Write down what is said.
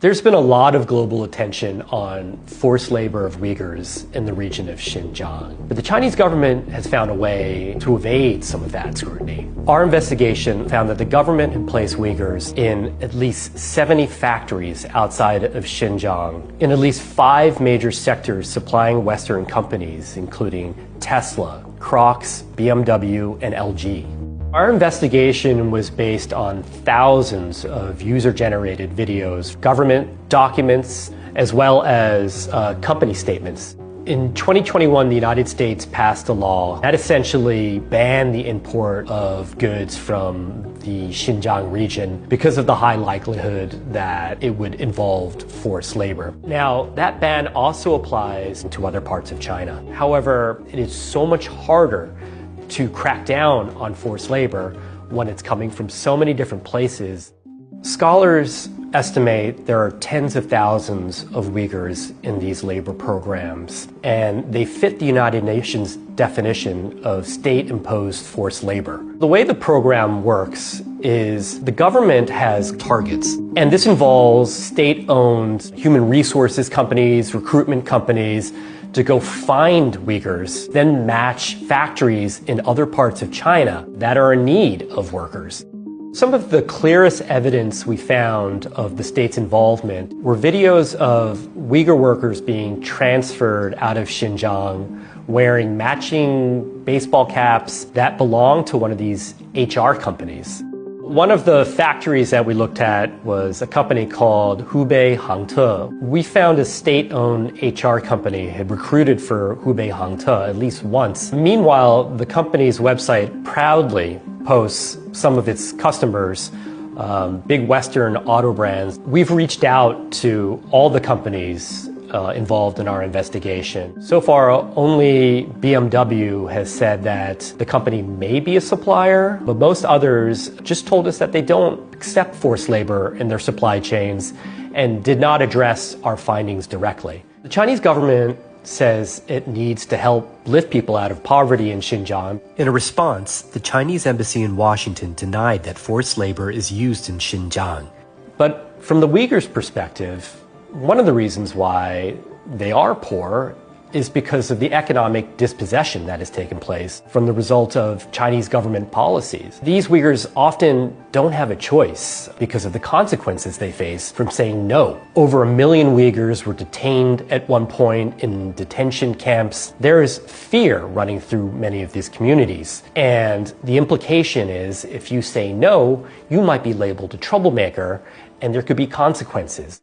There's been a lot of global attention on forced labor of Uyghurs in the region of Xinjiang, but the Chinese government has found a way to evade some of that scrutiny. Our investigation found that the government had placed Uyghurs in at least 70 factories outside of Xinjiang, in at least 5 major sectors supplying Western companies, including Tesla, Crocs, BMW, and LG. Our investigation was based on thousands of user-generated videos, government documents, as well as company statements. In 2021, the United States passed a law that essentially banned the import of goods from the Xinjiang region because of the high likelihood that it would involve forced labor. Now, that ban also applies to other parts of China. However, it is so much harder to crack down on forced labor when it's coming from so many different places. Scholars estimate there are tens of thousands of Uyghurs in these labor programs, and they fit the United Nations definition of state-imposed forced labor. The way the program works is the government has targets, and this involves state-owned human resources companies, recruitment companies, to go find Uyghurs, then match factories in other parts of China that are in need of workers. Some of the clearest evidence we found of the state's involvement were videos of Uyghur workers being transferred out of Xinjiang wearing matching baseball caps that belong to one of these HR companies. One of the factories that we looked at was a company called Hubei Hangte. We found a state-owned HR company had recruited for Hubei Hangte at least once. Meanwhile, the company's website proudly posts some of its customers, big Western auto brands. We've reached out to all the companies involved in our investigation. So far, only BMW has said that the company may be a supplier, but most others just told us that they don't accept forced labor in their supply chains and did not address our findings directly. The Chinese government says it needs to help lift people out of poverty in Xinjiang. In a response, the Chinese embassy in Washington denied that forced labor is used in Xinjiang. But from the Uyghurs' perspective, one of the reasons why they are poor is because of the economic dispossession that has taken place from the result of Chinese government policies. These Uyghurs often don't have a choice because of the consequences they face from saying no. Over 1 million Uyghurs were detained at one point in detention camps. There is fear running through many of these communities. And the implication is if you say no, you might be labeled a troublemaker and there could be consequences.